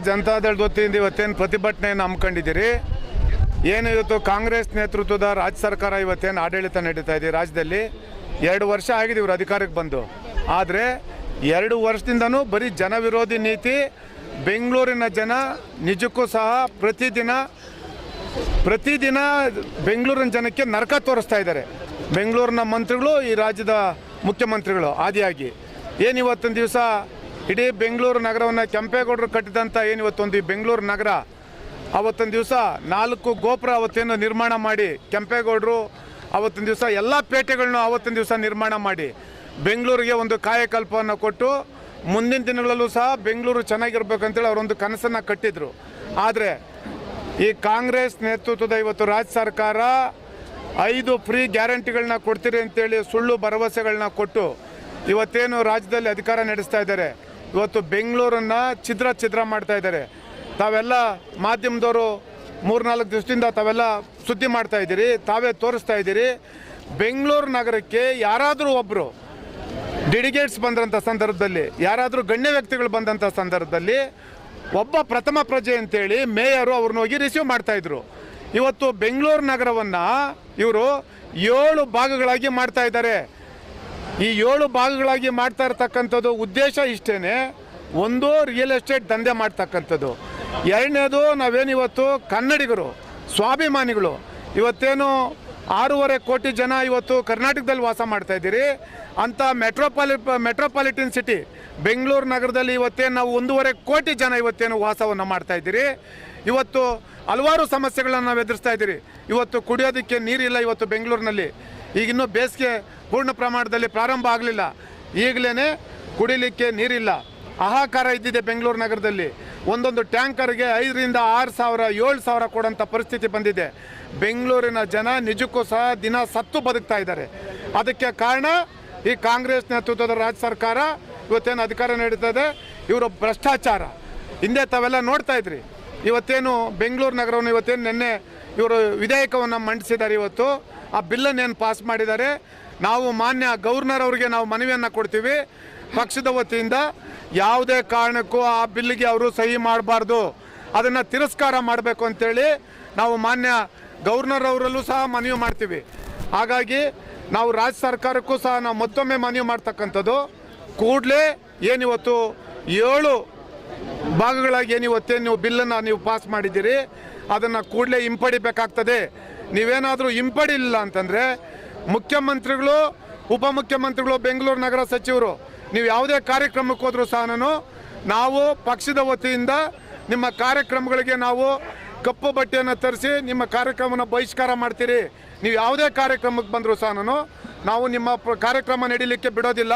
ಜನತಾದಳದ ವತಿಯಿಂದ ಇವತ್ತೇನು ಪ್ರತಿಭಟನೆಯನ್ನು ಹಮ್ಮಿಕೊಂಡಿದ್ದೀರಿ. ಏನು ಇವತ್ತು ಕಾಂಗ್ರೆಸ್ ನೇತೃತ್ವದ ರಾಜ್ಯ ಸರ್ಕಾರ ಇವತ್ತೇನು ಆಡಳಿತ ನಡೀತಾ ಇದೆ ರಾಜ್ಯದಲ್ಲಿ. 2 ವರ್ಷ ಆಗಿದೆ ಇವರು ಅಧಿಕಾರಕ್ಕೆ ಬಂದು. ಆದರೆ 2 ವರ್ಷದಿಂದನೂ ಬರೀ ಜನ ವಿರೋಧಿ ನೀತಿ. ಬೆಂಗಳೂರಿನ ಜನ ನಿಜಕ್ಕೂ ಸಹ ಪ್ರತಿದಿನ ಬೆಂಗಳೂರಿನ ಜನಕ್ಕೆ ನರಕ ತೋರಿಸ್ತಾ ಇದ್ದಾರೆ. ಬೆಂಗಳೂರಿನ ಮಂತ್ರಿಗಳು, ಈ ರಾಜ್ಯದ ಮುಖ್ಯಮಂತ್ರಿಗಳು ಆದಿಯಾಗಿ ಏನು ಇವತ್ತೊಂದು ದಿವಸ ಇಡೀ ಬೆಂಗಳೂರು ನಗರವನ್ನು ಕೆಂಪೇಗೌಡರು ಕಟ್ಟಿದಂಥ ಏನಿವತ್ತೊಂದು ಈ ಬೆಂಗಳೂರು ನಗರ ಅವತ್ತೊಂದು ದಿವಸ 4 ಗೋಪುರ ಅವತ್ತೇನು ನಿರ್ಮಾಣ ಮಾಡಿ ಕೆಂಪೇಗೌಡರು ಅವತ್ತೊಂದು ದಿವಸ ಎಲ್ಲ ಪೇಟೆಗಳನ್ನೂ ಅವತ್ತೊಂದು ದಿವಸ ನಿರ್ಮಾಣ ಮಾಡಿ ಬೆಂಗಳೂರಿಗೆ ಒಂದು ಕಾಯಕಲ್ಪವನ್ನು ಕೊಟ್ಟು ಮುಂದಿನ ದಿನಗಳಲ್ಲೂ ಸಹ ಬೆಂಗಳೂರು ಚೆನ್ನಾಗಿರ್ಬೇಕಂತೇಳಿ ಅವರೊಂದು ಕನಸನ್ನು ಕಟ್ಟಿದ್ರು. ಆದರೆ ಈ ಕಾಂಗ್ರೆಸ್ ನೇತೃತ್ವದ ಇವತ್ತು ರಾಜ್ಯ ಸರ್ಕಾರ 5 ಫ್ರೀ ಗ್ಯಾರಂಟಿಗಳನ್ನ ಕೊಡ್ತೀರಿ ಅಂತೇಳಿ ಸುಳ್ಳು ಭರವಸೆಗಳನ್ನ ಕೊಟ್ಟು ಇವತ್ತೇನು ರಾಜ್ಯದಲ್ಲಿ ಅಧಿಕಾರ ನಡೆಸ್ತಾ ಇದ್ದಾರೆ. ಇವತ್ತು ಬೆಂಗಳೂರನ್ನು ಛಿದ್ರ ಮಾಡ್ತಾ ಇದ್ದಾರೆ. ತಾವೆಲ್ಲ ಮಾಧ್ಯಮದವರು 3-4 ದಿವಸದಿಂದ ತಾವೆಲ್ಲ ಸುದ್ದಿ ಮಾಡ್ತಾ ಇದ್ದೀರಿ, ತಾವೇ ತೋರಿಸ್ತಾ ಇದ್ದೀರಿ. ಬೆಂಗಳೂರು ನಗರಕ್ಕೆ ಯಾರಾದರೂ ಒಬ್ಬರು ಡೆಲಿಗೇಟ್ಸ್ ಬಂದಂಥ ಸಂದರ್ಭದಲ್ಲಿ, ಯಾರಾದರೂ ಗಣ್ಯ ವ್ಯಕ್ತಿಗಳು ಬಂದಂಥ ಸಂದರ್ಭದಲ್ಲಿ ಒಬ್ಬ ಪ್ರಥಮ ಪ್ರಜೆ ಅಂತೇಳಿ ಮೇಯರು ಅವ್ರನ್ನ ಹೋಗಿ ರಿಸೀವ್ ಮಾಡ್ತಾಯಿದ್ರು. ಇವತ್ತು ಬೆಂಗಳೂರು ನಗರವನ್ನು ಇವರು 7 ಭಾಗಗಳಾಗಿ ಮಾಡ್ತಾ ಇದ್ದಾರೆ. ಈ 7 ಭಾಗಗಳಾಗಿ ಮಾಡ್ತಾ ಇರ್ತಕ್ಕಂಥದ್ದು ಉದ್ದೇಶ ಇಷ್ಟೇ. ಒಂದು, ರಿಯಲ್ ಎಸ್ಟೇಟ್ ದಂಧೆ ಮಾಡ್ತಕ್ಕಂಥದ್ದು. ಎರಡನೇದು, ನಾವೇನಿವತ್ತು ಕನ್ನಡಿಗರು ಸ್ವಾಭಿಮಾನಿಗಳು ಇವತ್ತೇನು 6.5 ಕೋಟಿ ಜನ ಇವತ್ತು ಕರ್ನಾಟಕದಲ್ಲಿ ವಾಸ ಮಾಡ್ತಾ ಇದ್ದೀರಿ. ಅಂಥ ಮೆಟ್ರೋಪಾಲಿಟನ್ ಸಿಟಿ ಬೆಂಗಳೂರು ನಗರದಲ್ಲಿ ಇವತ್ತೇನು ನಾವು 1.5 ಕೋಟಿ ಜನ ಇವತ್ತೇನು ವಾಸವನ್ನು ಮಾಡ್ತಾ ಇದ್ದೀರಿ. ಇವತ್ತು ಹಲವಾರು ಸಮಸ್ಯೆಗಳನ್ನು ನಾವು ಎದುರಿಸ್ತಾ ಇದ್ದೀರಿ. ಇವತ್ತು ಕುಡಿಯೋದಕ್ಕೆ ನೀರಿಲ್ಲ. ಇವತ್ತು ಬೆಂಗಳೂರಿನಲ್ಲಿ ಈಗಿನ್ನೂ ಬೇಸಿಗೆ ಪೂರ್ಣ ಪ್ರಮಾಣದಲ್ಲಿ ಪ್ರಾರಂಭ ಆಗಲಿಲ್ಲ, ಈಗಲೇ ಕುಡಿಲಿಕ್ಕೆ ನೀರಿಲ್ಲ. ಹಾಹಾಕಾರ ಇದ್ದಿದೆ ಬೆಂಗಳೂರು ನಗರದಲ್ಲಿ. ಒಂದೊಂದು ಟ್ಯಾಂಕರ್ಗೆ 5,000 to 6,000 7,000 ಕೊಡೋಂಥ ಪರಿಸ್ಥಿತಿ ಬಂದಿದೆ. ಬೆಂಗಳೂರಿನ ಜನ ನಿಜಕ್ಕೂ ಸಹ ದಿನ ಸತ್ತು ಬದುಕ್ತಾ ಇದ್ದಾರೆ. ಅದಕ್ಕೆ ಕಾರಣ ಈ ಕಾಂಗ್ರೆಸ್ ನೇತೃತ್ವದ ರಾಜ್ಯ ಸರ್ಕಾರ ಇವತ್ತೇನು ಅಧಿಕಾರ ನೀಡುತ್ತದೆ, ಇವರು ಭ್ರಷ್ಟಾಚಾರ. ಹಿಂದೆ ತಾವೆಲ್ಲ ನೋಡ್ತಾ ಇದ್ರಿ. ಇವತ್ತೇನು ಬೆಂಗಳೂರು ನಗರವನ್ನು ಇವತ್ತೇನು ನಿನ್ನೆ ಇವರು ವಿಧೇಯಕವನ್ನು ಮಂಡಿಸಿದ್ದಾರೆ. ಇವತ್ತು ಆ ಬಿಲ್ಲನ್ನೇನು ಪಾಸ್ ಮಾಡಿದ್ದಾರೆ. ನಾವು ಮಾನ್ಯ ಗವರ್ನರ್ ಅವರಿಗೆ ನಾವು ಮನವಿಯನ್ನು ಕೊಡ್ತೀವಿ. ಪಕ್ಷದ ವತಿಯಿಂದ ಯಾವುದೇ ಕಾರಣಕ್ಕೂ ಆ ಬಿಲ್ಲಿಗೆ ಅವರು ಸಹಿ ಮಾಡಬಾರ್ದು, ಅದನ್ನು ತಿರಸ್ಕಾರ ಮಾಡಬೇಕು ಅಂತೇಳಿ ನಾವು ಮಾನ್ಯ ಗವರ್ನರ್ ಅವರಲ್ಲೂ ಸಹ ಮನವಿ ಮಾಡ್ತೀವಿ. ಹಾಗಾಗಿ ನಾವು ರಾಜ್ಯ ಸರ್ಕಾರಕ್ಕೂ ಸಹ ನಾವು ಮತ್ತೊಮ್ಮೆ ಮನವಿ ಮಾಡ್ತಕ್ಕಂಥದ್ದು, ಕೂಡಲೇ ಏನಿವತ್ತು 7 ಭಾಗಗಳಾಗಿ ಏನಿವತ್ತೇನು ನೀವು ಬಿಲ್ಲನ್ನು ನೀವು ಪಾಸ್ ಮಾಡಿದ್ದೀರಿ ಅದನ್ನು ಕೂಡಲೇ ಹಿಂಪಡಿಬೇಕಾಗ್ತದೆ. ನೀವೇನಾದರೂ ಹಿಂಪಡಿಲಿಲ್ಲ ಅಂತಂದರೆ ಮುಖ್ಯಮಂತ್ರಿಗಳು, ಉಪಮುಖ್ಯಮಂತ್ರಿಗಳು, ಬೆಂಗಳೂರು ನಗರ ಸಚಿವರು, ನೀವು ಯಾವುದೇ ಕಾರ್ಯಕ್ರಮಕ್ಕೆ ಹೋದರೂ ಸಹ ನಾವು ಪಕ್ಷದ ವತಿಯಿಂದ ನಿಮ್ಮ ಕಾರ್ಯಕ್ರಮಗಳಿಗೆ ನಾವು ಕಪ್ಪು ಬಟ್ಟೆಯನ್ನು ತರಿಸಿ ನಿಮ್ಮ ಕಾರ್ಯಕ್ರಮವನ್ನು ಬಹಿಷ್ಕಾರ ಮಾಡ್ತೀರಿ. ನೀವು ಯಾವುದೇ ಕಾರ್ಯಕ್ರಮಕ್ಕೆ ಬಂದರೂ ಸಹ ನಾವು ನಿಮ್ಮ ಕಾರ್ಯಕ್ರಮ ನಡೀಲಿಕ್ಕೆ ಬಿಡೋದಿಲ್ಲ.